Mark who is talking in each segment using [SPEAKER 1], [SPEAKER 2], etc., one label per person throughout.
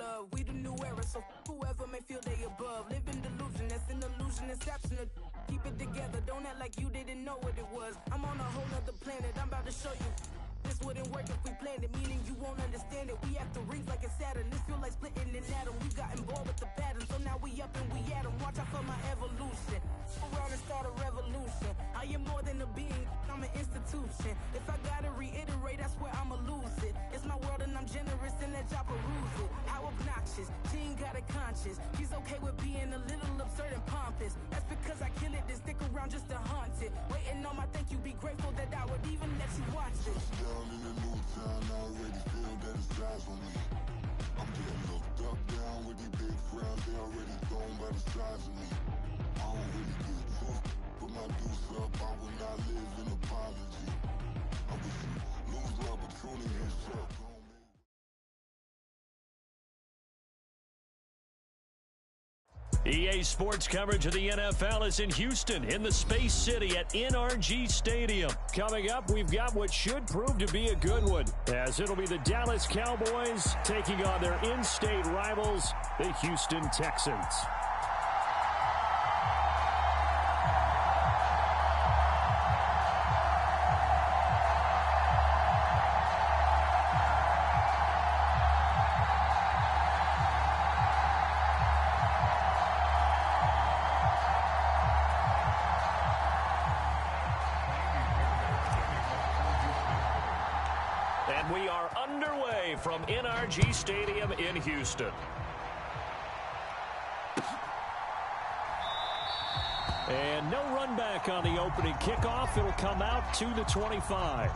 [SPEAKER 1] love. We the new era, so whoever may feel they above. Live in delusion, that's an illusion, inception of keep it together, don't act like you didn't know what it was. I'm on a whole nother planet, I'm about to show you. This wouldn't work if we planned it, meaning you won't understand it. We have to rings like a Saturn, this feel like splitting an atom. We got involved with the pattern, so now we up and we at 'em. Watch out for my evolution, around and start a revolution. I am more than a being, I'm an institution. If I gotta reiterate, that's where I'ma lose it. It's my world and I'm generous and let y'all peruse it. How obnoxious, she ain't got a conscience. She's okay with being a little absurd and pompous. That's because I kill it, then stick around just to haunt it. Waiting on my thank you, be grateful that I would even let you watch it.
[SPEAKER 2] Down in a new town, I already feel that it's eyes on me. I'm getting looked up, down with these big frowns, they already thrown by the size of me. I don't really give a fuck, put my deuce up, I will not live in apology. I wish you lose the opportunity and suck.
[SPEAKER 3] EA Sports coverage of the NFL is in Houston, in the Space City at NRG Stadium. Coming up, we've got what should prove to be a good one, as it'll be the Dallas Cowboys taking on their in-state rivals, the Houston Texans. And we are underway from NRG Stadium in Houston. And no run back on the opening kickoff. It'll come out to the 25.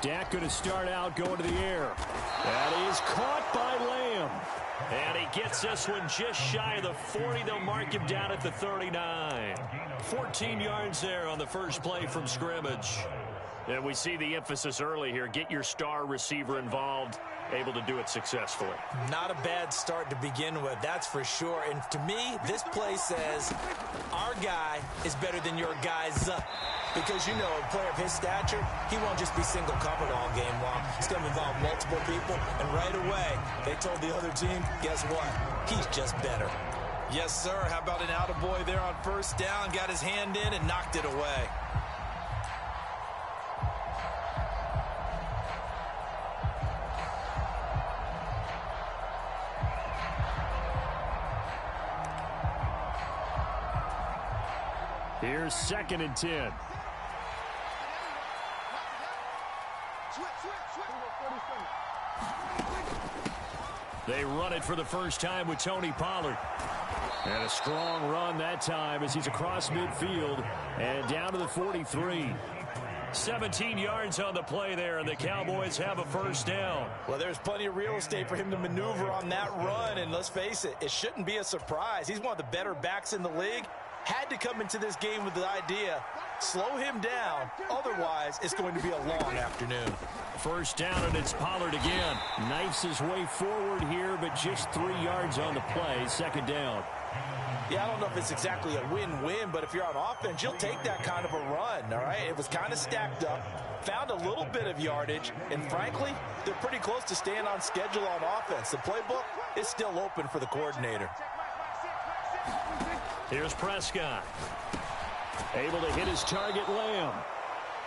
[SPEAKER 3] Dak going to start out going to the air. That is caught by Lamb. And he gets this one just shy of the 40. They'll mark him down at the 39. 14 yards there on the first play from scrimmage. And we see the emphasis early here. Get your star receiver involved. Able to do it successfully.
[SPEAKER 4] Not a bad start to begin with, that's for sure. And to me, this play says our guy is better than your guy's up. Because, you know, a player of his stature, he won't just be single covered all game long. He's going to involve multiple people. And right away, they told the other team, guess what? He's just better.
[SPEAKER 5] Yes, sir. How about an attaboy there on first down? Got his hand in and knocked it away.
[SPEAKER 3] Here's 2nd and 10. They run it for the first time with Tony Pollard. And a strong run that time as he's across midfield and down to the 43. 17 yards on the play there, and the Cowboys have a first down.
[SPEAKER 4] Well, there's plenty of real estate for him to maneuver on that run, and let's face it, it shouldn't be a surprise. He's one of the better backs in the league. Had to come into this game with the idea, slow him down, otherwise it's going to be a long afternoon.
[SPEAKER 3] First down, and it's Pollard again. Knifes his way forward here, but just 3 yards on the play. 2nd down.
[SPEAKER 4] Yeah, I don't know if it's exactly a win-win, but if you're on offense, you'll take that kind of a run, all right? It was kind of stacked up, found a little bit of yardage, and frankly, they're pretty close to staying on schedule on offense. The playbook is still open for the coordinator.
[SPEAKER 3] Here's Prescott. Able to hit his target, Lamb.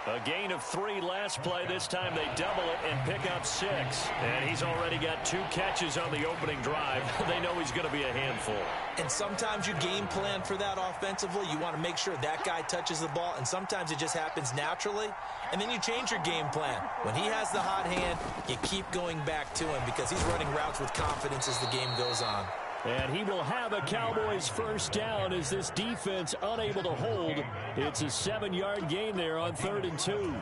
[SPEAKER 3] A gain of 3 last play. This time they double it and pick up 6. And he's already got 2 catches on the opening drive. They know he's going to be a handful.
[SPEAKER 4] And sometimes you game plan for that offensively. You want to make sure that guy touches the ball. And sometimes it just happens naturally. And then you change your game plan. When he has the hot hand, you keep going back to him because he's running routes with confidence as the game goes on.
[SPEAKER 3] And he will have a Cowboys first down as this defense unable to hold. It's a 7-yard gain there on 3rd and 2.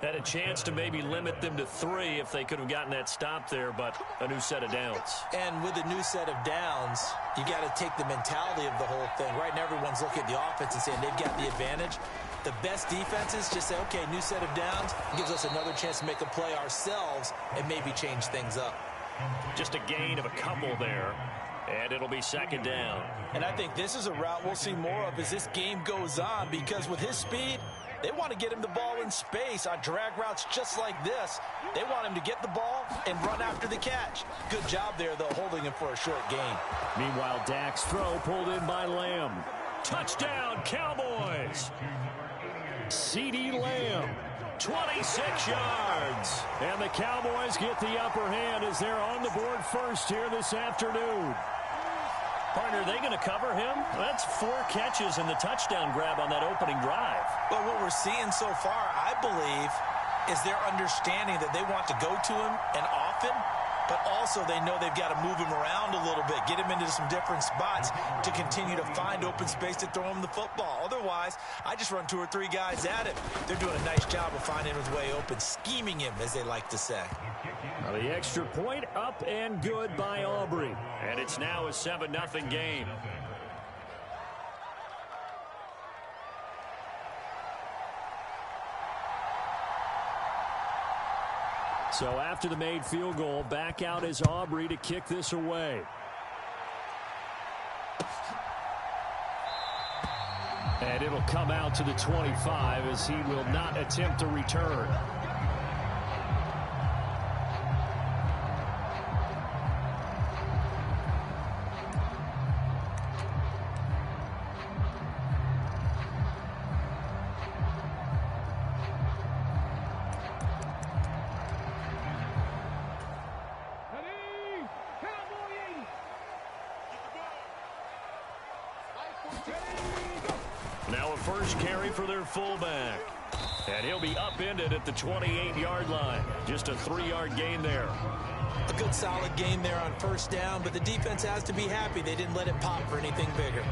[SPEAKER 3] Had a chance to maybe limit them to 3 if they could have gotten that stop there, but a new set of downs.
[SPEAKER 4] And with a new set of downs, you got to take the mentality of the whole thing. Right now, everyone's looking at the offense and saying they've got the advantage. The best defenses just say, okay, new set of downs, gives us another chance to make a play ourselves and maybe change things up.
[SPEAKER 3] Just a gain of a couple there, and it'll be 2nd down.
[SPEAKER 5] And I think this is a route we'll see more of as this game goes on, because with his speed, they want to get him the ball in space on drag routes just like this. They want him to get the ball and run after the catch. Good job there, though, holding him for a short gain.
[SPEAKER 3] Meanwhile, Dak's throw pulled in by Lamb. Touchdown, Cowboys! CeeDee Lamb, 26 yards. And the Cowboys get the upper hand as they're on the board first here this afternoon. Partner, are they going to cover him? That's 4 catches and the touchdown grab on that opening drive.
[SPEAKER 4] Well, what we're seeing so far, I believe, is their understanding that they want to go to him and often, but also they know they've got to move him around a little bit, get him into some different spots to continue to find open space to throw him the football. Otherwise, I just run 2 or 3 guys at him. They're doing a nice job of finding his way open, scheming him, as they like to say.
[SPEAKER 3] Now the extra point up and good by Aubrey. And it's now a 7-0 game. So after the made field goal, back out is Aubrey to kick this away. And it'll come out to the 25 as he will not attempt to return. Now a first carry for their fullback. And he'll be upended at the 28-yard line. Just a 3-yard gain there.
[SPEAKER 4] A good solid gain there on first down, but the defense has to be happy they didn't let it pop for anything bigger.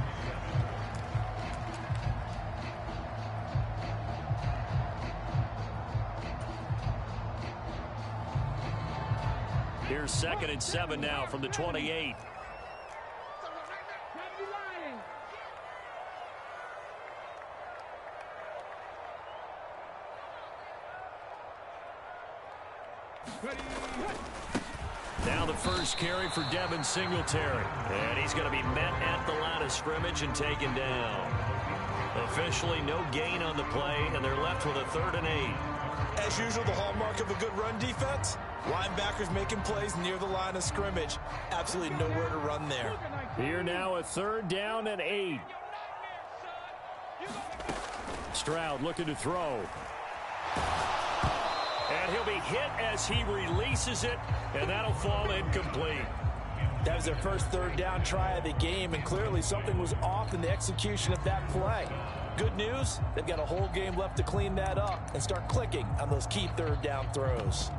[SPEAKER 3] Here's 2nd and 7 now from the 28. Now the first carry for Devin Singletary. And he's going to be met at the line of scrimmage and taken down. Officially no gain on the play, and they're left with a 3rd and 8.
[SPEAKER 5] As usual, the hallmark of a good run defense, linebackers making plays near the line of scrimmage. Absolutely nowhere to run there.
[SPEAKER 3] Here now a 3rd down and 8. Stroud looking to throw. And he'll be hit as he releases it, and that'll fall incomplete.
[SPEAKER 5] That was their first 3rd down try of the game, and clearly something was off in the execution of that play. Good news, they've got a whole game left to clean that up and start clicking on those key 3rd down throws.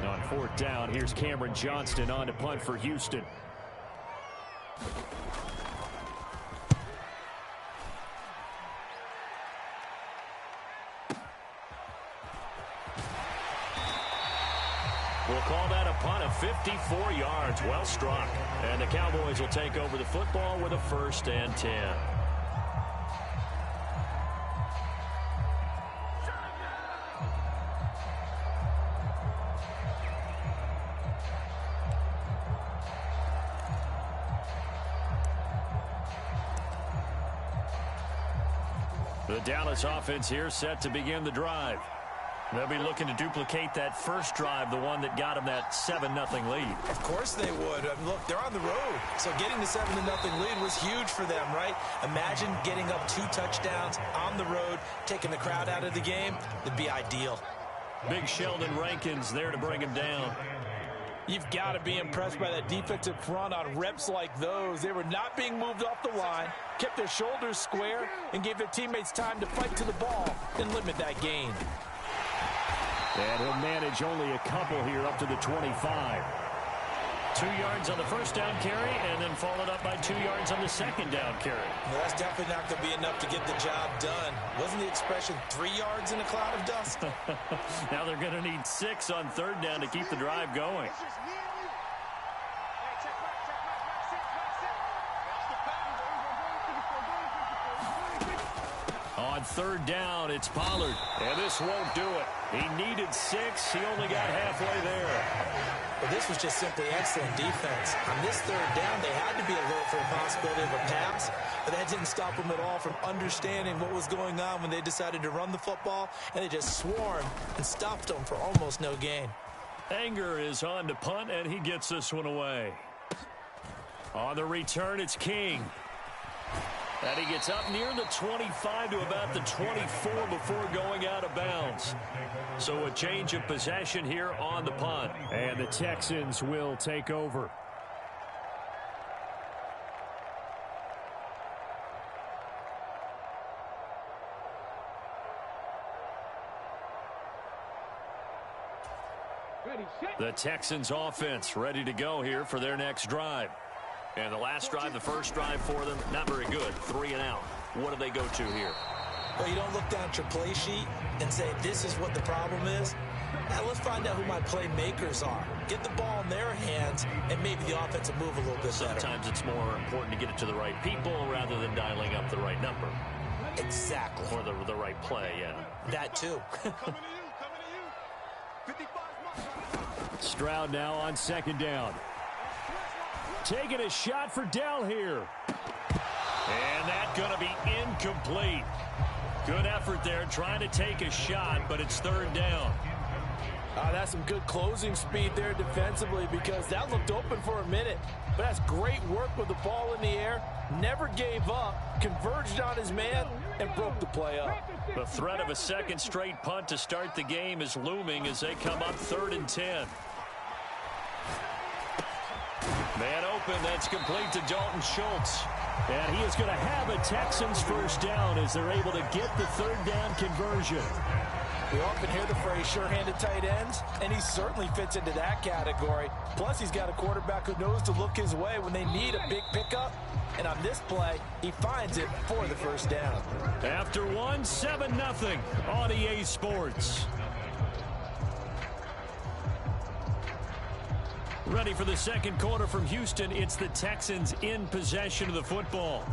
[SPEAKER 3] On 4th down, here's Cameron Johnston on to punt for Houston. We'll call that a punt of 54 yards. Well struck. And the Cowboys will take over the football with a 1st and 10. The Dallas offense here set to begin the drive. They'll be looking to duplicate that first drive, the one that got them that 7-0 lead.
[SPEAKER 5] Of course they would. I mean, look, they're on the road. So getting the 7-0 lead was huge for them, right? Imagine getting up 2 touchdowns on the road, taking the crowd out of the game. It'd be ideal.
[SPEAKER 3] Big Sheldon Rankins there to bring him down.
[SPEAKER 5] You've got to be impressed by that defensive front on reps like those. They were not being moved off the line, kept their shoulders square, and gave their teammates time to fight to the ball and limit that gain.
[SPEAKER 3] And he'll manage only a couple here up to the 25. 2 yards on the first down carry, and then followed up by 2 yards on the second down carry.
[SPEAKER 4] Well, that's definitely not going to be enough to get the job done. Wasn't the expression 3 yards in a cloud of dust?
[SPEAKER 3] Now they're going to need 6 on third down to keep the drive going. On third down, it's Pollard. And this won't do it. He needed 6. He only got halfway there.
[SPEAKER 4] Well, this was just simply excellent defense. On this third down, they had to be alert for the possibility of a pass, but that didn't stop them at all from understanding what was going on when they decided to run the football, and they just swarmed and stopped them for almost no gain.
[SPEAKER 3] Anger is on to punt, and he gets this one away. On the return, it's King. And he gets up near the 25 to about the 24 before going out of bounds. So a change of possession here on the punt. And the Texans will take over. The Texans offense ready to go here for their next drive. And the last drive, the first drive for them, not very good. 3 and out. What do they go to here?
[SPEAKER 4] Well, you don't look down at your play sheet and say, this is what the problem is. Now let's find out who my playmakers are. Get the ball in their hands, and maybe the offense will move a little bit better.
[SPEAKER 3] Sometimes it's more important to get it to the right people rather than dialing up the right number.
[SPEAKER 4] Exactly.
[SPEAKER 3] Or the right play, yeah.
[SPEAKER 4] That too.
[SPEAKER 3] Stroud now on second down. Taking a shot for Dell here. And that's going to be incomplete. Good effort there trying to take a shot, but it's third down.
[SPEAKER 5] That's some good closing speed there defensively because that looked open for a minute. But that's great work with the ball in the air. Never gave up, converged on his man, and broke the play up.
[SPEAKER 3] The threat of a second straight punt to start the game is looming as they come up 3rd and 10. Man open, that's complete to Dalton Schultz. And he is going to have a Texans first down as they're able to get the third down conversion.
[SPEAKER 5] We often hear the phrase sure-handed tight ends, and he certainly fits into that category. Plus, he's got a quarterback who knows to look his way when they need a big pickup. And on this play, he finds it for the first down.
[SPEAKER 3] After 7-0 on EA Sports. Ready for the second quarter from Houston. It's the Texans in possession of the football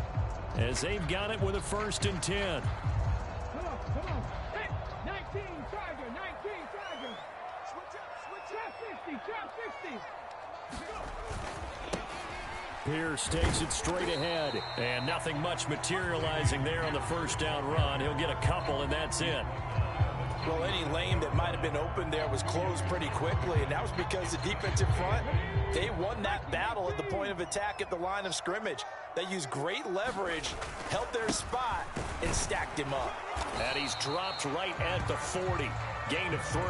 [SPEAKER 3] as they've got it with a 1st and 10.
[SPEAKER 6] Come on. Hey, 19, Tiger, 19, Tiger. Switch up, Chop 60.
[SPEAKER 3] Pierce takes it straight ahead, and nothing much materializing there on the first down run. He'll get a couple, and that's it.
[SPEAKER 5] Well, any lane that might have been open there was closed pretty quickly, and that was because the defensive front, they won that battle at the point of attack at the line of scrimmage. They used great leverage, held their spot, and stacked him up.
[SPEAKER 3] And he's dropped right at the 40. Gain of 3.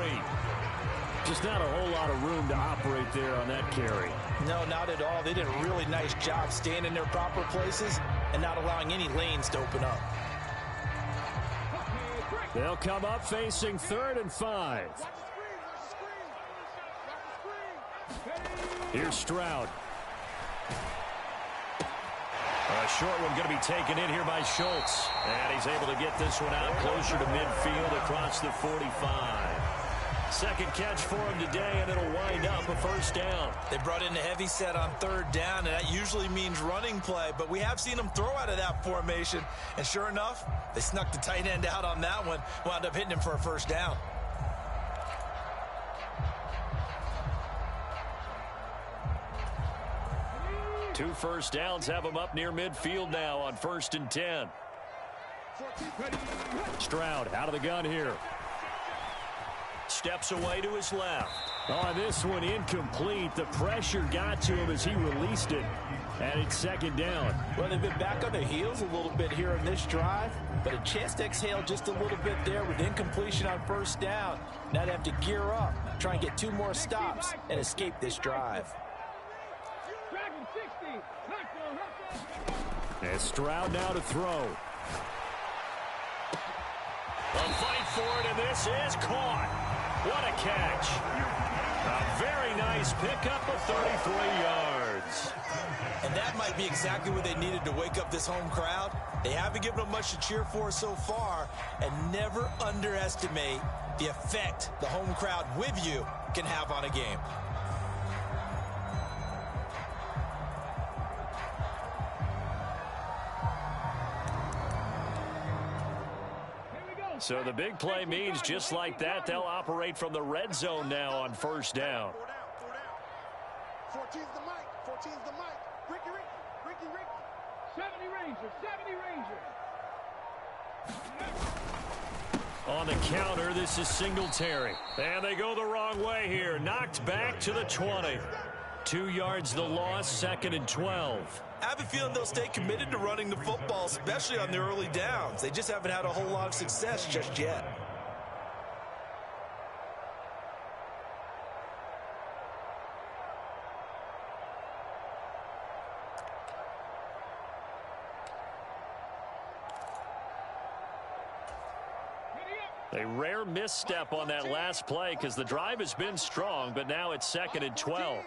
[SPEAKER 3] Just not a whole lot of room to operate there on that carry.
[SPEAKER 5] No, not at all. They did a really nice job staying in their proper places and not allowing any lanes to open up.
[SPEAKER 3] They'll come up facing 3rd and 5. Here's Stroud. A short one going to be taken in here by Schultz. And he's able to get this one out closer to midfield across the 45. Second catch for him today, and it'll wind up a first down.
[SPEAKER 4] They brought in a heavy set on 3rd down, and that usually means running play, but we have seen them throw out of that formation. And sure enough, they snuck the tight end out on that one, wound up hitting him for a first down.
[SPEAKER 3] Two first downs have him up near midfield now on 1st and 10. Stroud out of the gun here. Steps away to his left. Oh, this one incomplete. The pressure got to him as he released it. And it's second down.
[SPEAKER 5] Well, they've been back on their heels a little bit here in this drive, but a chance to exhale just a little bit there with incompletion on first down. Now they have to gear up, try and get 2 more stops, and escape this drive.
[SPEAKER 3] And Stroud now to throw. A fight for it, and this is caught. What a catch. A very nice pickup of 33 yards.
[SPEAKER 4] And that might be exactly what they needed to wake up this home crowd. They haven't given them much to cheer for so far, and never underestimate the effect the home crowd with you can have on a game.
[SPEAKER 3] So the big play means just like that, they'll operate from the red zone now on first down.
[SPEAKER 6] 14's the mic. 14's the mic. Ricky. 70 Ranger. 70 Ranger.
[SPEAKER 3] On the counter, this is Singletary. And they go the wrong way here. Knocked back to the 20. 2 yards the loss, 2nd and 12.
[SPEAKER 4] I have a feeling they'll stay committed to running the football, especially on their early downs. They just haven't had a whole lot of success just yet.
[SPEAKER 3] A rare misstep on that last play because the drive has been strong, but now it's 2nd and 12.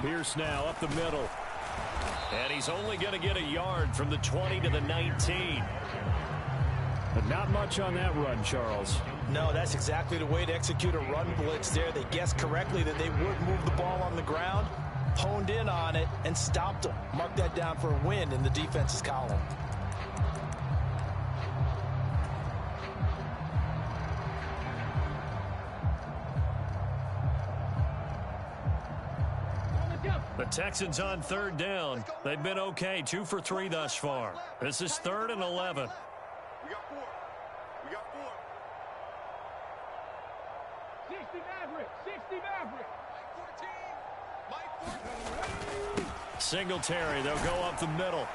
[SPEAKER 3] Pierce now up the middle. And he's only going to get a yard from the 20 to the 19. But not much on that run, Charles.
[SPEAKER 5] No, that's exactly the way to execute a run blitz there. They guessed correctly that they would move the ball on the ground, honed in on it, and stopped them. Mark that down for a win in the defense's column.
[SPEAKER 3] The Texans on 3rd down. They've been okay, 2 for 3 thus far. This is 3rd and 11.
[SPEAKER 6] We got 4. 60 Maverick. 60 Maverick. Mike 14.
[SPEAKER 3] Singletary, they'll go up the middle.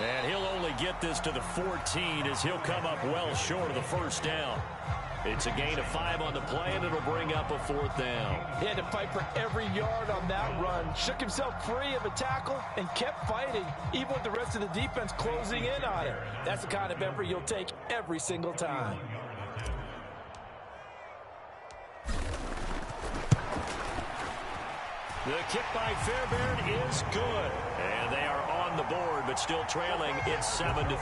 [SPEAKER 3] And he'll only get this to the 14 as he'll come up well short of the first down. It's a gain of 5 on the play, and it'll bring up a 4th down.
[SPEAKER 5] He had to fight for every yard on that run. Shook himself free of a tackle and kept fighting, even with the rest of the defense closing in on him. That's the kind of effort you'll take every single time.
[SPEAKER 3] The kick by Fairbairn is good. And they are on the board, but still trailing. It's 7-3.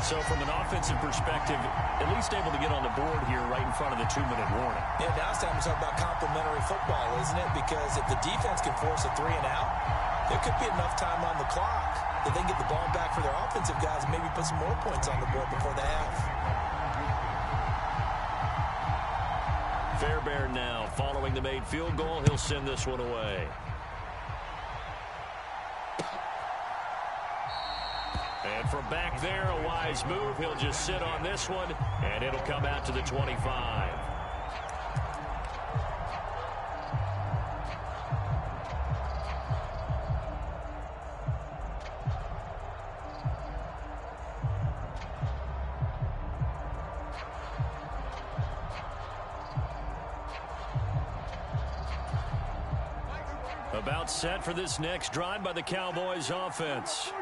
[SPEAKER 3] So from an offensive perspective, at least able to get on the board here right in front of the 2-minute warning.
[SPEAKER 4] Yeah, now it's time to talk about complementary football, isn't it? Because if the defense can force a 3 and out, there could be enough time on the clock that they can get the ball back for their offensive guys and maybe put some more points on the board before the half.
[SPEAKER 3] Fairbairn now following the made field goal. He'll send this one away. And from back there, a wise move. He'll just sit on this one, and it'll come out to the 25. About set for this next drive by the Cowboys offense.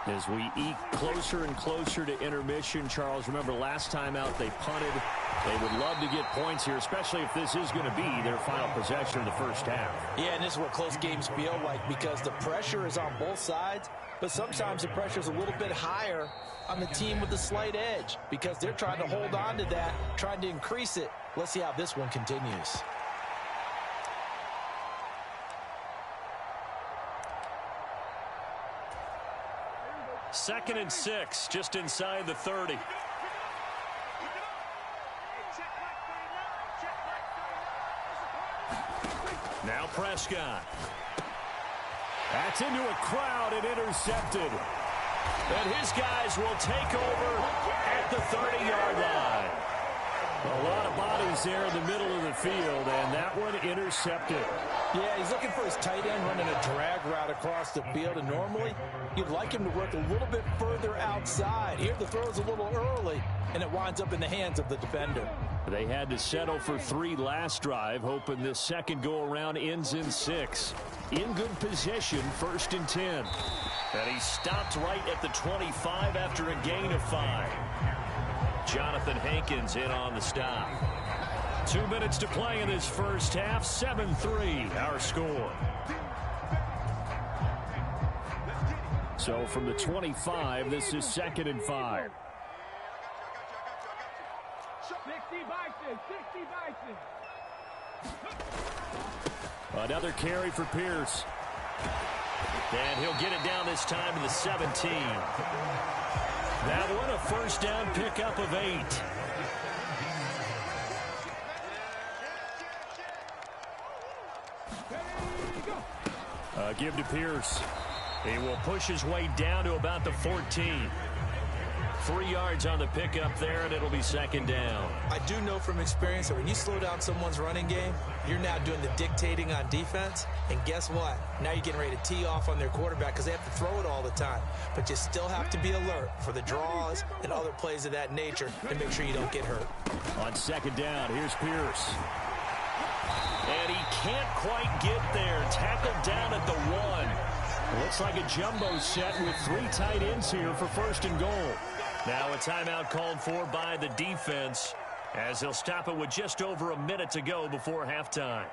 [SPEAKER 3] As we eke closer and closer to intermission, Charles, remember last time out they punted. They would love to get points here, especially if this is going to be their final possession of the first half.
[SPEAKER 5] Yeah, and this is what close games feel like because the pressure is on both sides, but sometimes the pressure is a little bit higher on the team with the slight edge because they're trying to hold on to that, trying to increase it. Let's see how this one continues.
[SPEAKER 3] Second and 6, just inside the 30. Now Prescott. That's into a crowd and intercepted. And his guys will take over at the 30-yard line. A lot of bodies there in the middle of the field, and that one intercepted.
[SPEAKER 5] Yeah, he's looking for his tight end running a drag route across the field, and normally you'd like him to work a little bit further outside. Here the throw is a little early, and it winds up in the hands of the defender.
[SPEAKER 3] They had to settle for 3 last drive, hoping this second go-around ends in 6. In good position, 1st and 10. And he stopped right at the 25 after a gain of 5. Jonathan Hankins in on the stop. 2 minutes to play in this first half. 7-3 our score. So from the 25, this is 2nd and 5.
[SPEAKER 6] 60 Bison, 60 Bison.
[SPEAKER 3] Another carry for Pierce. And he'll get it down this time to the 17. That one a first down pickup of 8. Give to Pierce. He will push his way down to about the 14. 3 yards on the pickup there, and it'll be 2nd down.
[SPEAKER 4] I do know from experience that when you slow down someone's running game, you're now doing the dictating on defense. And guess what? Now you're getting ready to tee off on their quarterback because they have to throw it all the time. But you still have to be alert for the draws and other plays of that nature to make sure you don't get hurt.
[SPEAKER 3] On 2nd down, here's Pierce. And he can't quite get there. Tackled down at the 1. Looks like a jumbo set with 3 tight ends here for 1st and goal. Now a timeout called for by the defense as they'll stop it with just over a minute to go before halftime.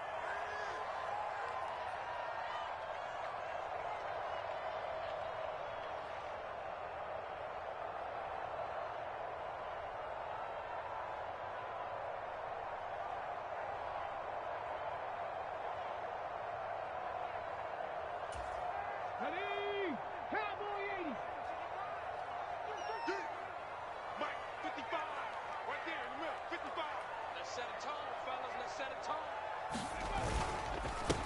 [SPEAKER 6] Ready? Cowboy 80. Mike, 55. Right there in the middle, 55. Let's set a tone, fellas. Let's set a tone.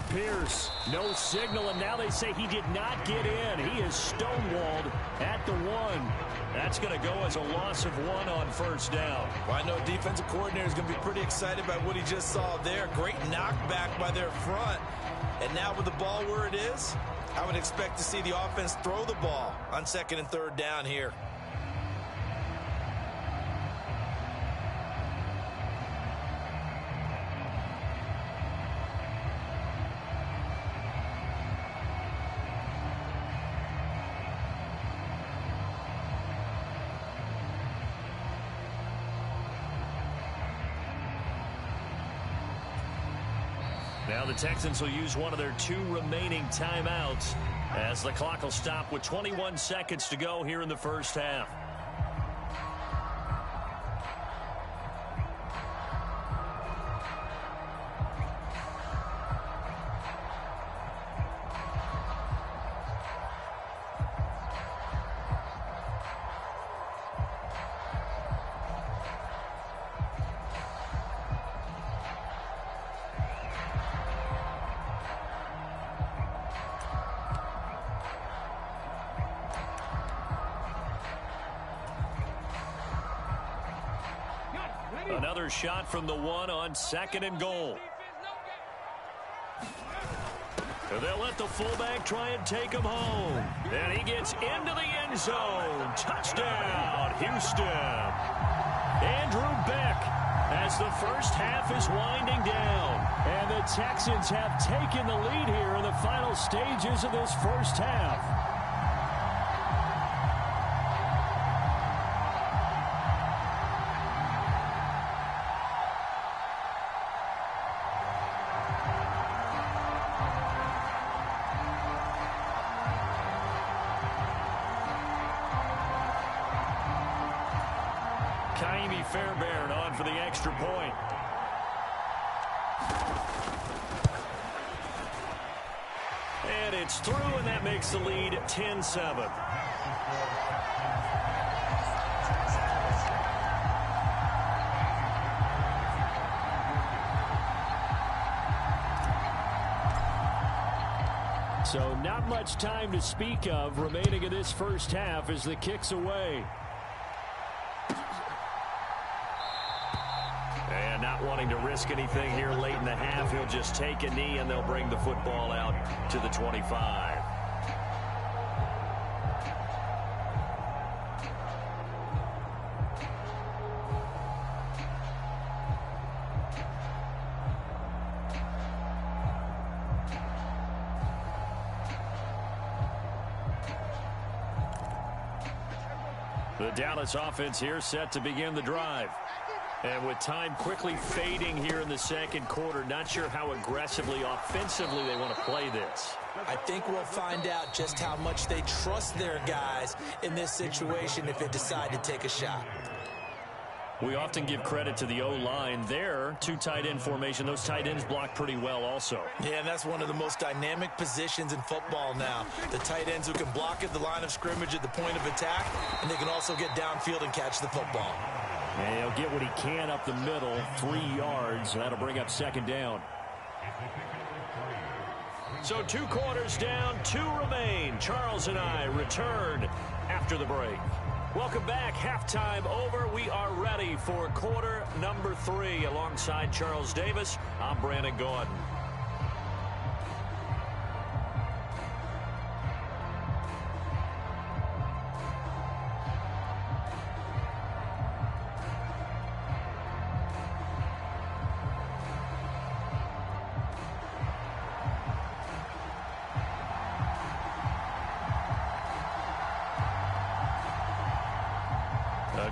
[SPEAKER 3] Pierce, no signal, and now they say he did not get in. He is stonewalled at the 1. That's going to go as a loss of 1 on 1st down.
[SPEAKER 5] Well, I know defensive coordinator is going to be pretty excited by what he just saw there. Great knockback by their front. And now with the ball where it is, I would expect to see the offense throw the ball on 2nd and 3rd down here.
[SPEAKER 3] Now the Texans will use one of their 2 remaining timeouts as the clock will stop with 21 seconds to go here in the first half. Another shot from the 1 on 2nd and goal. They'll let the fullback try and take him home. And he gets into the end zone. Touchdown, Houston. Andrew Beck as the first half is winding down. And the Texans have taken the lead here in the final stages of this first half. Fairbairn on for the extra point. And it's through, and that makes the lead 10-7. So not much time to speak of remaining in this first half as the kick's away. And not wanting to risk anything here late in the half, he'll just take a knee and they'll bring the football out to the 25. The Dallas offense here set to begin the drive. And with time quickly fading here in the second quarter, not sure how aggressively, offensively they want to play this.
[SPEAKER 4] I think we'll find out just how much they trust their guys in this situation if they decide to take a shot.
[SPEAKER 3] We often give credit to the O-line there. Two tight end formation. Those tight ends block pretty well also.
[SPEAKER 4] Yeah, and that's one of the most dynamic positions in football now. The tight ends who can block at the line of scrimmage at the point of attack, and they can also get downfield and catch the football.
[SPEAKER 3] And he'll get what he can up the middle, 3 yards. That'll bring up second down. So 2 quarters down, 2 remain. Charles and I return after the break. Welcome back. Halftime over. We are ready for quarter number 3. Alongside Charles Davis, I'm Brandon Gordon.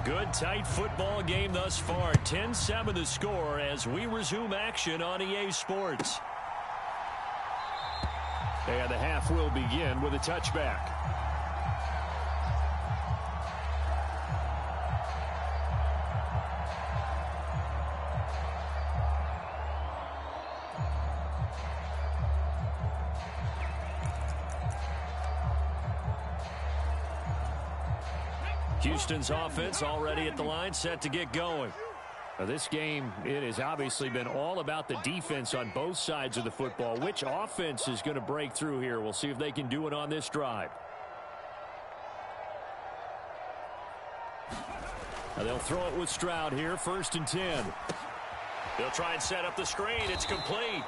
[SPEAKER 3] Good, tight football game thus far. 10-7 the score as we resume action on EA Sports. And the half will begin with a touchback. Houston's offense already at the line, set to get going. Now this game, it has obviously been all about the defense on both sides of the football. Which offense is going to break through here? We'll see if they can do it on this drive. Now they'll throw it with Stroud here, 1st and 10. They'll try and set up the screen. It's complete.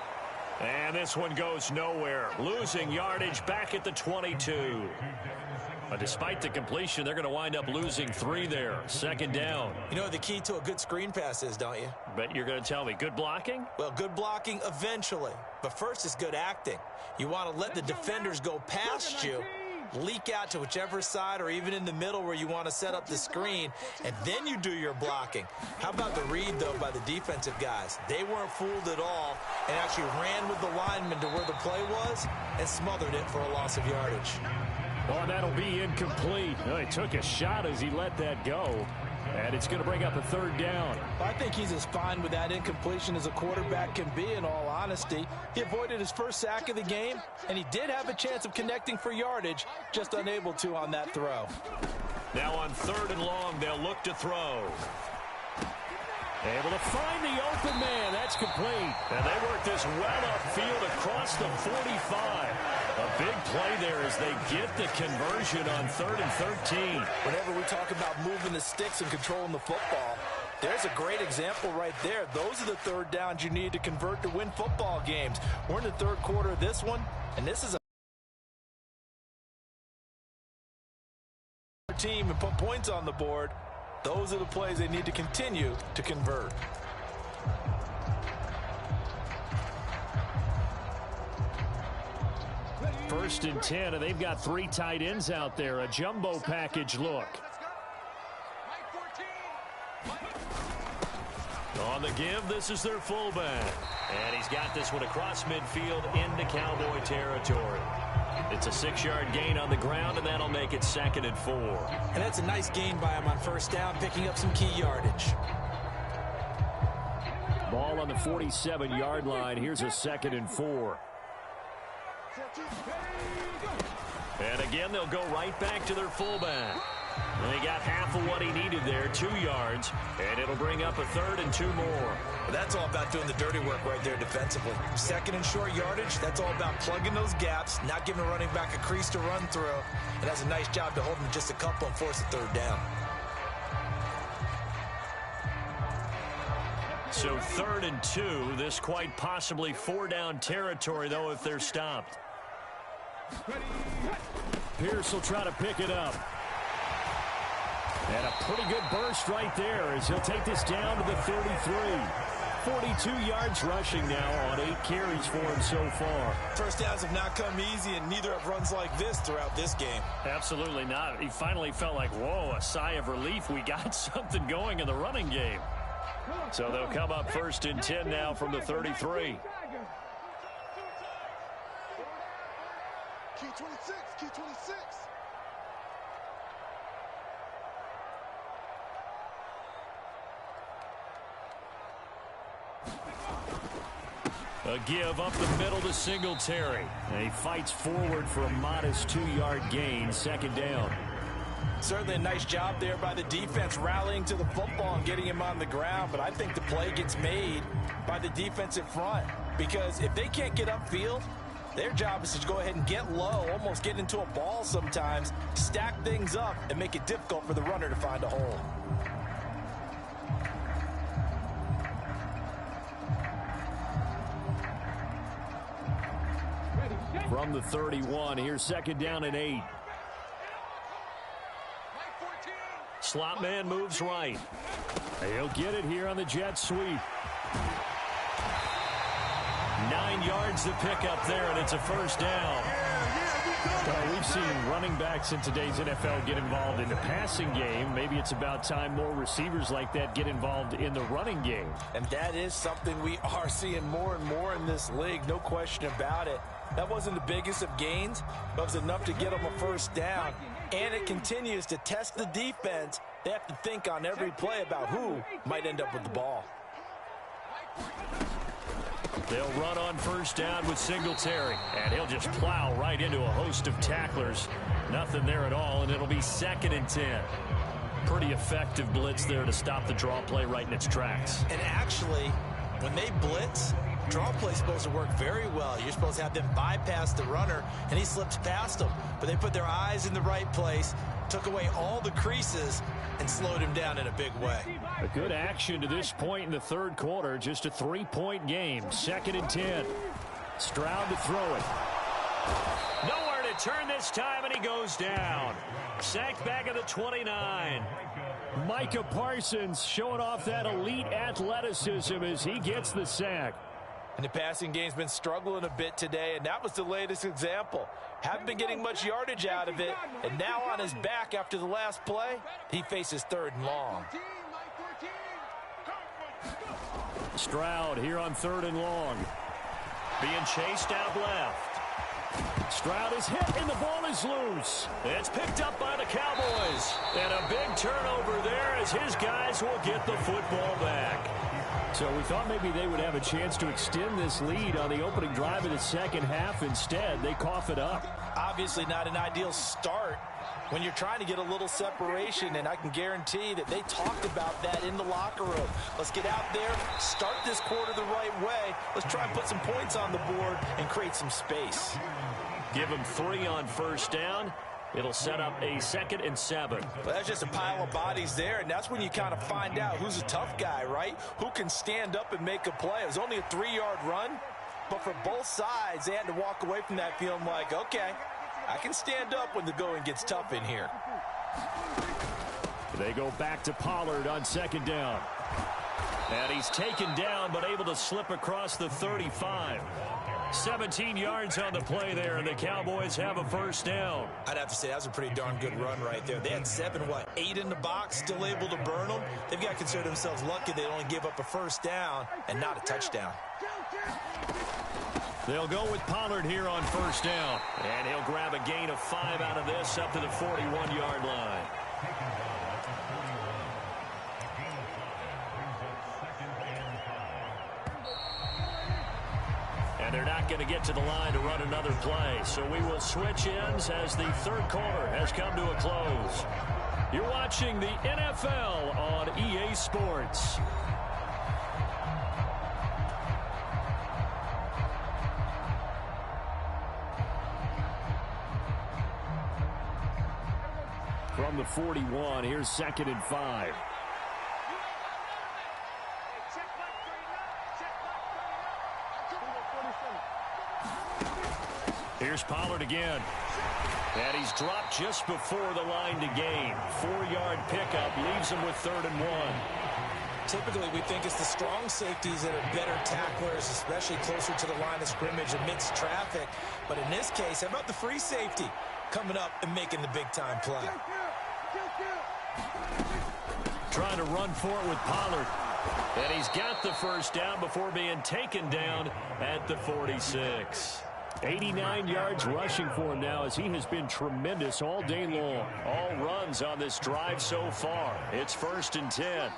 [SPEAKER 3] And this one goes nowhere. Losing yardage back at the 22. But despite the completion, they're going to wind up losing 3 there. Second down.
[SPEAKER 4] You know what the key to a good screen pass is, don't you?
[SPEAKER 3] But you're going to tell me, good blocking?
[SPEAKER 4] Well, good blocking eventually. But first is good acting. You want to let the defenders go past you, leak out to whichever side or even in the middle where you want to set up the screen, and then you do your blocking. How about the read, though, by the defensive guys? They weren't fooled at all and actually ran with the lineman to where the play was and smothered it for a loss of yardage.
[SPEAKER 3] Well, that'll be incomplete. Well, he took a shot as he let that go. And it's going to bring up a 3rd down.
[SPEAKER 5] I think he's as fine with that incompletion as a quarterback can be, in all honesty. He avoided his first sack of the game, and he did have a chance of connecting for yardage, just unable to on that throw.
[SPEAKER 3] Now on 3rd and long, they'll look to throw. Able to find the open man. That's complete. And they work this well upfield across the 45. A big play there as they get the conversion on 3rd and 13.
[SPEAKER 5] Whenever we talk about moving the sticks and controlling the football, there's a great example right there. Those are the 3rd downs you need to convert to win football games. We're in the 3rd quarter of this one, and this is a team and put points on the board. Those are the plays they need to continue to convert.
[SPEAKER 3] First and 10, and they've got 3 tight ends out there. A jumbo package look. On the give, this is their fullback. And he's got this one across midfield into Cowboy territory. It's a 6-yard gain on the ground, and that'll make it 2nd and 4.
[SPEAKER 4] And that's a nice gain by him on 1st down, picking up some key yardage.
[SPEAKER 3] Ball on the 47-yard line. Here's a 2nd and 4. And again, they'll go right back to their fullback. And he got half of what he needed there, 2 yards, and it'll bring up a 3rd and 2 more.
[SPEAKER 4] Well, that's all about doing the dirty work right there defensively. 2nd and short yardage, that's all about plugging those gaps, not giving a running back a crease to run through, and that's a nice job to hold him just a couple and force a 3rd down.
[SPEAKER 3] So 3rd and 2, this quite possibly 4-down territory, though, if they're stopped. Pierce will try to pick it up. And a pretty good burst right there as he'll take this down to the 33. 42 yards rushing now on 8 carries for him so far.
[SPEAKER 5] First downs have not come easy, and neither have runs like this throughout this game.
[SPEAKER 3] Absolutely not. He finally felt like, whoa, a sigh of relief. We got something going in the running game. So they'll come up 1st and 10 now from the 33.
[SPEAKER 6] Key 26, key 26.
[SPEAKER 3] A give up the middle to Singletary. And he fights forward for a modest 2-yard gain, 2nd down.
[SPEAKER 5] Certainly a nice job there by the defense rallying to the football and getting him on the ground, but I think the play gets made by the defensive front because if they can't get upfield, their job is to go ahead and get low, almost get into a ball sometimes, stack things up, and make it difficult for the runner to find a hole.
[SPEAKER 3] From the 31, here's 2nd down and 8. Slot man moves right. He'll get it here on the jet sweep. 9 yards to pick up there, and it's a 1st down. We've seen running backs in today's NFL get involved in the passing game. Maybe it's about time more receivers like that get involved in the running game.
[SPEAKER 5] And that is something we are seeing more and more in this league, no question about it. That wasn't the biggest of gains, but it was enough to get them a 1st down. And it continues to test the defense. They have to think on every play about who might end up with the ball.
[SPEAKER 3] They'll run on 1st down with Singletary, and he'll just plow right into a host of tacklers. Nothing there at all, and it'll be 2nd and 10. Pretty effective blitz there to stop the draw play right in its tracks.
[SPEAKER 4] And actually, when they blitz, draw play is supposed to work very well. You're supposed to have them bypass the runner, and he slips past them. But they put their eyes in the right place, took away all the creases, and slowed him down in a big way.
[SPEAKER 3] A good action to this point in the 3rd quarter. Just a 3-point game. 2nd and 10. Stroud to throw it. Nowhere to turn this time, and he goes down. Sacked back at the 29. Micah Parsons showing off that elite athleticism as he gets the sack.
[SPEAKER 5] And the passing game's been struggling a bit today, and that was the latest example. Haven't been getting much yardage out of it, and now on his back after the last play, he faces 3rd and long.
[SPEAKER 3] Stroud here on 3rd and long. Being chased out left. Stroud is hit, and the ball is loose. It's picked up by the Cowboys. And a big turnover there as his guys will get the football back. So we thought maybe they would have a chance to extend this lead on the opening drive of the 2nd half. Instead, they cough it up.
[SPEAKER 5] Obviously not an ideal start when you're trying to get a little separation, and I can guarantee that they talked about that in the locker room. Let's get out there, start this quarter the right way. Let's try and put some points on the board and create some space.
[SPEAKER 3] Give them 3 on 1st down. It'll set up a 2nd and 7.
[SPEAKER 5] Well, that's just a pile of bodies there, and that's when you kind of find out who's a tough guy, right? Who can stand up and make a play. It was only a 3-yard run, but for both sides, they had to walk away from that feeling like, okay, I can stand up when the going gets tough in here.
[SPEAKER 3] They go back to Pollard on 2nd down. And he's taken down, but able to slip across the 35. 17 yards on the play there, and the Cowboys have a 1st down.
[SPEAKER 4] I'd have to say that was a pretty darn good run right there. They had 8 in the box, still able to burn them. They've got to consider themselves lucky they only give up a 1st down and not a touchdown.
[SPEAKER 3] They'll go with Pollard here on 1st down, and he'll grab a gain of 5 out of this up to the 41-yard line. And they're not going to get to the line to run another play. So we will switch ends as the 3rd quarter has come to a close. You're watching the NFL on EA Sports. From the 41, here's 2nd and 5. Here's Pollard again. And he's dropped just before the line to gain. 4-yard pickup leaves him with 3rd and 1.
[SPEAKER 4] Typically, we think it's the strong safeties that are better tacklers, especially closer to the line of scrimmage amidst traffic. But in this case, how about the free safety coming up and making the big-time play?
[SPEAKER 3] Trying to run for it with Pollard. And he's got the first down before being taken down at the 46. 89 yards rushing for him now as he has been tremendous all day long. All runs on this drive so far. It's 1st and 10.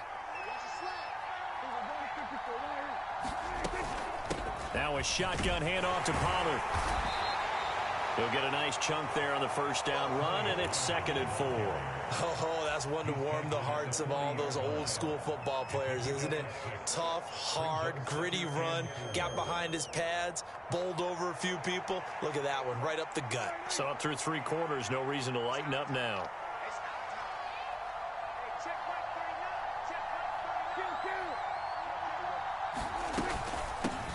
[SPEAKER 3] Now a shotgun handoff to Pollard. He'll get a nice chunk there on the first down run, and it's 2nd and 4.
[SPEAKER 4] Oh, that's one to warm the hearts of all those old school football players, isn't it? Tough, hard, gritty run, got behind his pads, bowled over a few people. Look at that one, right up the gut.
[SPEAKER 3] Saw it through 3 quarters, no reason to lighten up now.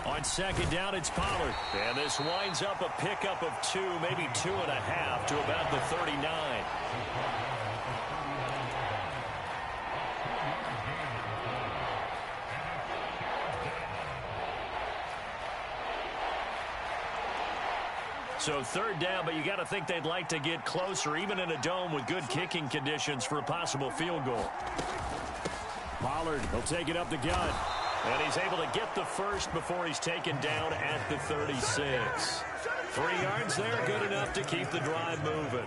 [SPEAKER 3] On 2nd down, it's Pollard. And this winds up a pickup of 2, maybe 2.5 to about the 39. So 3rd down, but you got to think they'd like to get closer, even in a dome with good kicking conditions for a possible field goal. Pollard will take it up the gut. And he's able to get the first before he's taken down at the 36. 3 yards there, good enough to keep the drive moving.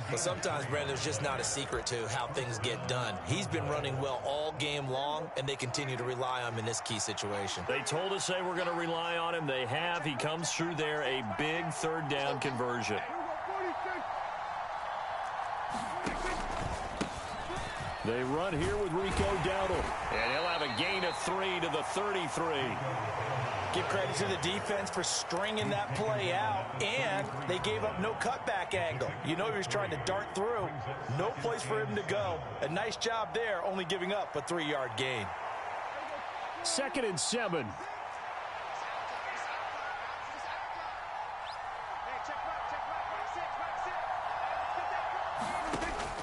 [SPEAKER 4] But sometimes, Brandon, there's just not a secret to how things get done. He's been running well all game long, and they continue to rely on him in this key situation.
[SPEAKER 3] They told us they were going to rely on him. They have. He comes through there, a big 3rd down conversion. They run here with Rico Dowdle. And he'll have a gain of 3 to the 33.
[SPEAKER 5] Give credit to the defense for stringing that play out, and they gave up no cutback angle. You know he was trying to dart through. No place for him to go. A nice job there, only giving up a 3-yard gain.
[SPEAKER 3] 2nd and 7.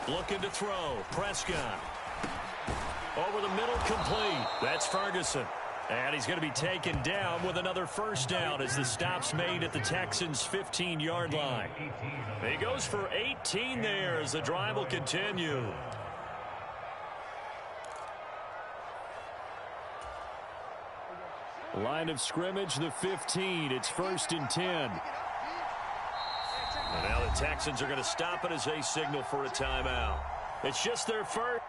[SPEAKER 3] Looking to throw. Prescott. Over the middle, complete. That's Ferguson. And he's going to be taken down with another first down as the stop's made at the Texans' 15-yard line. He goes for 18 there as the drive will continue. Line of scrimmage, the 15. It's 1st and 10. And now the Texans are going to stop it as they signal for a timeout. It's just their first.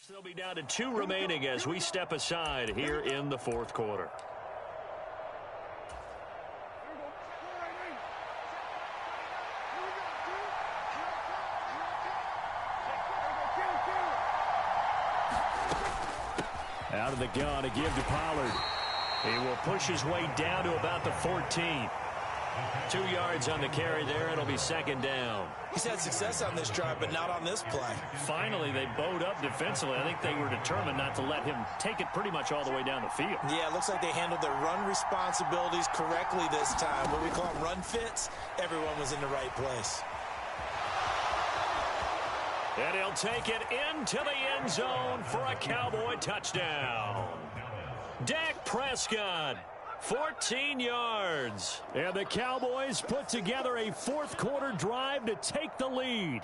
[SPEAKER 3] They'll be down to 2 remaining as we step aside here in the fourth quarter. Out of the gun, a give to Pollard. He will push his way down to about the 14. 2 yards on the carry there. It'll be second down.
[SPEAKER 5] He's had success on this drive, but not on this play.
[SPEAKER 3] Finally, they bowed up defensively. I think they were determined not to let him take it pretty much all the way down the field.
[SPEAKER 5] Yeah, it looks like they handled their run responsibilities correctly this time. What we call them run fits, everyone was in the right place.
[SPEAKER 3] And he'll take it into the end zone for a Cowboy touchdown. Dak Prescott, 14 yards. And the Cowboys put together a fourth quarter drive to take the lead.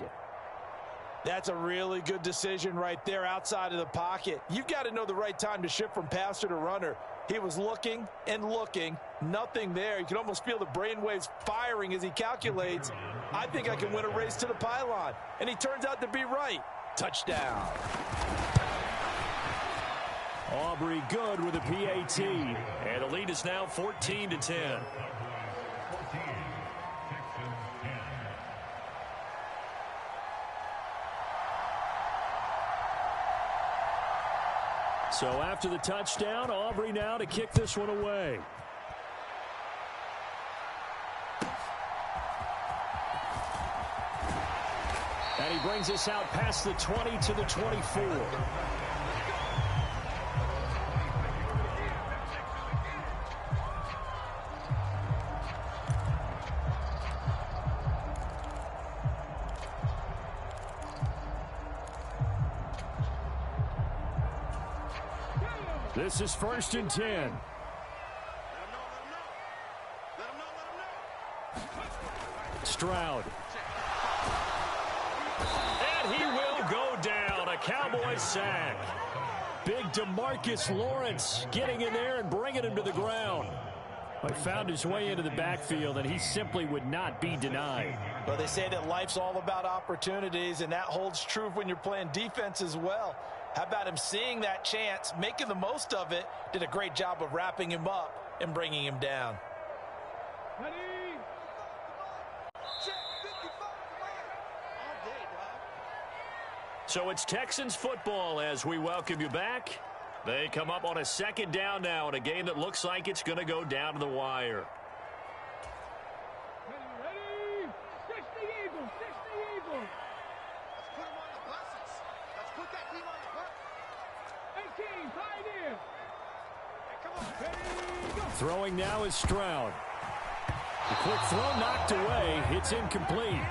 [SPEAKER 5] That's a really good decision right there outside of the pocket. You've got to know the right time to shift from passer to runner. He was looking and looking, nothing there. You can almost feel the brainwaves firing as he calculates, I think I can win a race to the pylon. And he turns out to be right. Touchdown.
[SPEAKER 3] Aubrey good with a PAT. And the lead is now 14-10. So after the touchdown, Aubrey now to kick this one away. And he brings us out past the 20 to the 24. This is 1st and 10. Stroud. And he will go down. A Cowboy sack. Big DeMarcus Lawrence getting in there and bringing him to the ground. He found his way into the backfield, and he simply would not be denied.
[SPEAKER 5] Well, they say that life's all about opportunities, and that holds true when you're playing defense as well. How about him seeing that chance, making the most of it, did a great job of wrapping him up and bringing him down.
[SPEAKER 3] So it's Texans football as we welcome you back. They come up on a second down now in a game that looks like it's going to go down to the wire.
[SPEAKER 6] Ready? 60 Eagles, 60 Eagles. Let's put them on the buses. Let's put that team on the bus. 18, Pioneer. Hey, come on. Ready, go.
[SPEAKER 3] Throwing now is Stroud. The quick throw knocked away. It's incomplete.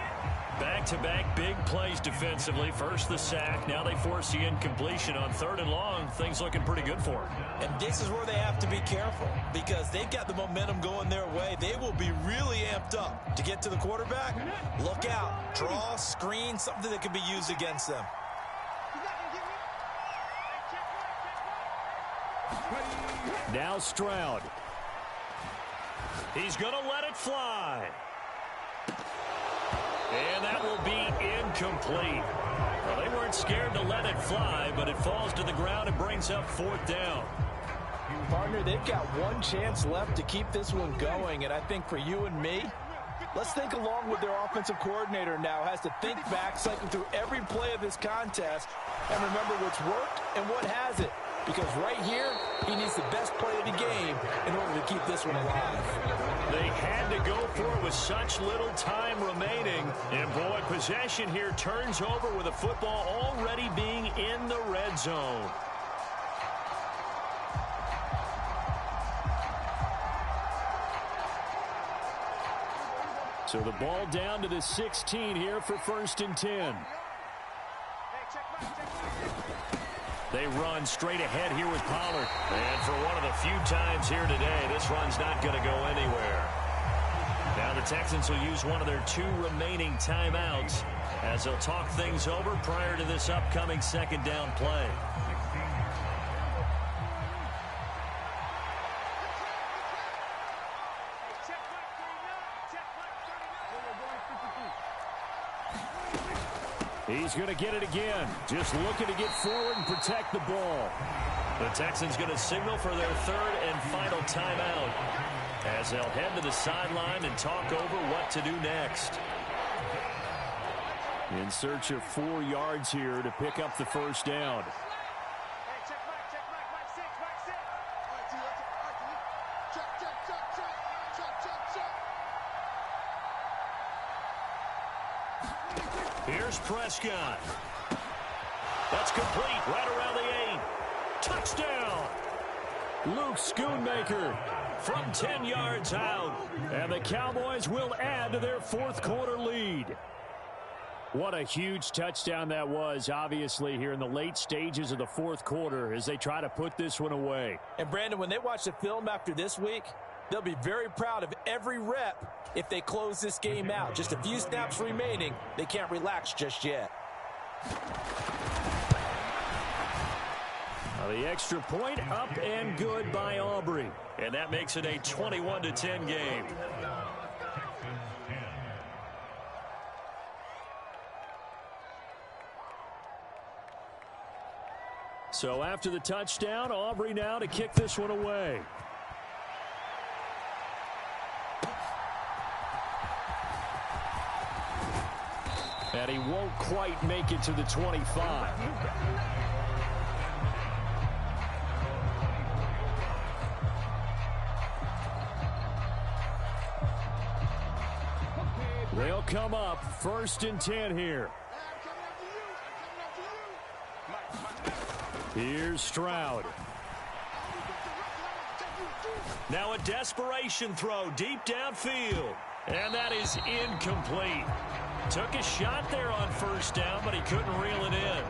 [SPEAKER 3] Back-to-back big plays defensively. First the sack. Now they force the incompletion on 3rd and long. Things looking pretty good for them.
[SPEAKER 5] And this is where they have to be careful because they've got the momentum going their way. They will be really amped up to get to the quarterback. Look out. Draw, screen, something that can be used against them.
[SPEAKER 3] Now Stroud. He's going to let it fly. And that will be incomplete. Well, they weren't scared to let it fly, but it falls to the ground and brings up 4th down.
[SPEAKER 5] Partner, they've got one chance left to keep this one going, and I think for you and me, let's think along with their offensive coordinator now has to think back, cycle through every play of this contest, and remember what's worked and what hasn't. Because right here, he needs the best play of the game in order to keep this one alive.
[SPEAKER 3] They had to go for it with such little time remaining. And boy, possession here turns over with the football already being in the red zone. So the ball down to the 16 here for 1st and 10. They run straight ahead here with Pollard. And for one of the few times here today, this run's not going to go anywhere. Now the Texans will use one of their 2 remaining timeouts as they'll talk things over prior to this upcoming second down play. He's going to get it again. Just looking to get forward and protect the ball. The Texans going to signal for their third and final timeout as they'll head to the sideline and talk over what to do next. In search of 4 yards here to pick up the first down. Here's Prescott. That's complete right around the 8. Touchdown! Luke Schoonmaker from 10 yards out. And the Cowboys will add to their fourth quarter lead. What a huge touchdown that was, obviously, here in the late stages of the fourth quarter as they try to put this one away.
[SPEAKER 5] And, Brandon, when they watch the film after this week, they'll be very proud of every rep if they close this game out. Just a few snaps remaining. They can't relax just yet.
[SPEAKER 3] Now the extra point up and good by Aubrey. And that makes it a 21-10 game. So after the touchdown, Aubrey now to kick this one away. And he won't quite make it to the 25. They'll come up 1st and 10 here. Here's Stroud. Now a desperation throw deep downfield. And that is incomplete. Took a shot there on 1st down, but he couldn't reel it in.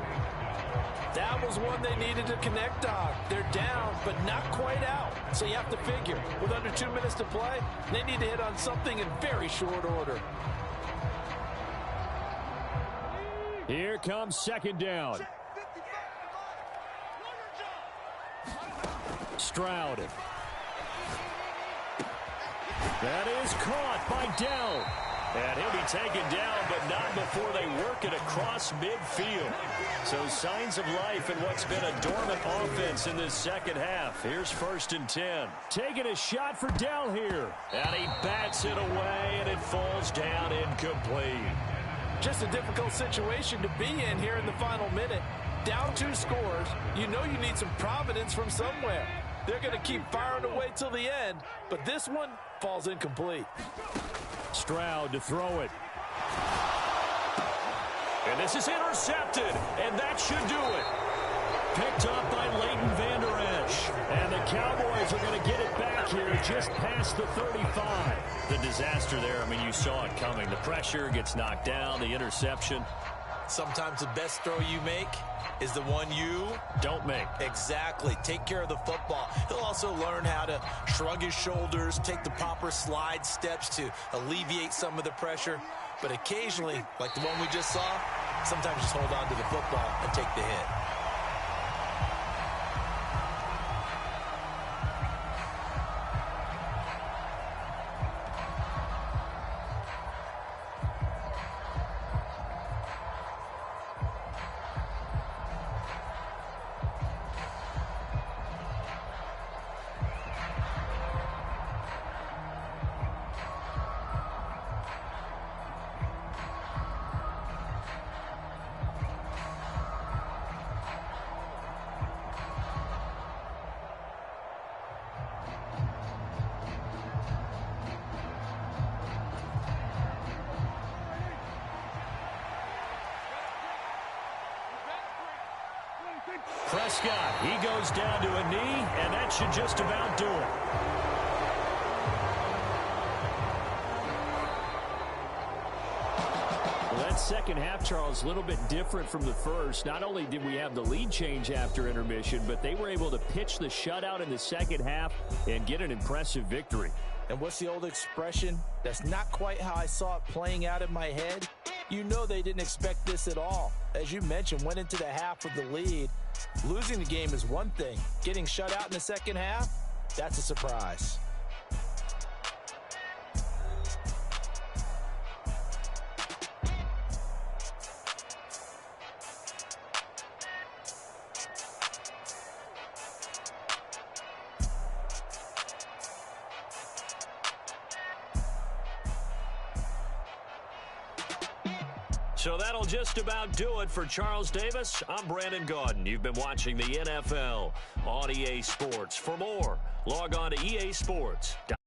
[SPEAKER 5] That was one they needed to connect on. They're down, but not quite out. So you have to figure, with under 2 minutes to play, they need to hit on something in very short order.
[SPEAKER 3] Here comes 2nd down. Stroud. That is caught by Dell. And he'll be taken down, but not before they work it across midfield. So signs of life in what's been a dormant offense in this second half. Here's 1st and 10. Taking a shot for Dell here. And he bats it away, and it falls down incomplete.
[SPEAKER 5] Just a difficult situation to be in here in the final minute. Down 2 scores. You know you need some providence from somewhere. They're going to keep firing away till the end, but this one falls incomplete.
[SPEAKER 3] Stroud to throw it. And this is intercepted, and that should do it. Picked up by Leighton Vander Esch. And the Cowboys are going to get it back here just past the 35. The disaster there, I mean, you saw it coming. The pressure gets knocked down, the interception.
[SPEAKER 4] Sometimes the best throw you make is the one you
[SPEAKER 3] don't make.
[SPEAKER 4] Exactly. Take care of the football. He'll also learn how to shrug his shoulders, take the proper slide steps to alleviate some of the pressure. But occasionally, like the one we just saw, sometimes just hold on to the football and take the hit.
[SPEAKER 3] Prescott, he goes down to a knee, and that should just about do it. Well, that second half, Charles, a little bit different from the first. Not only did we have the lead change after intermission, but they were able to pitch the shutout in the second half and get an impressive victory.
[SPEAKER 5] And what's the old expression? That's not quite how I saw it playing out in my head. You know they didn't expect this at all. As you mentioned, went into the half with the lead. Losing the game is one thing. Getting shut out in the second half, that's a surprise.
[SPEAKER 3] So that'll just about do it for Charles Davis. I'm Brandon Gaudin. You've been watching the NFL on EA Sports. For more, log on to EASports.com.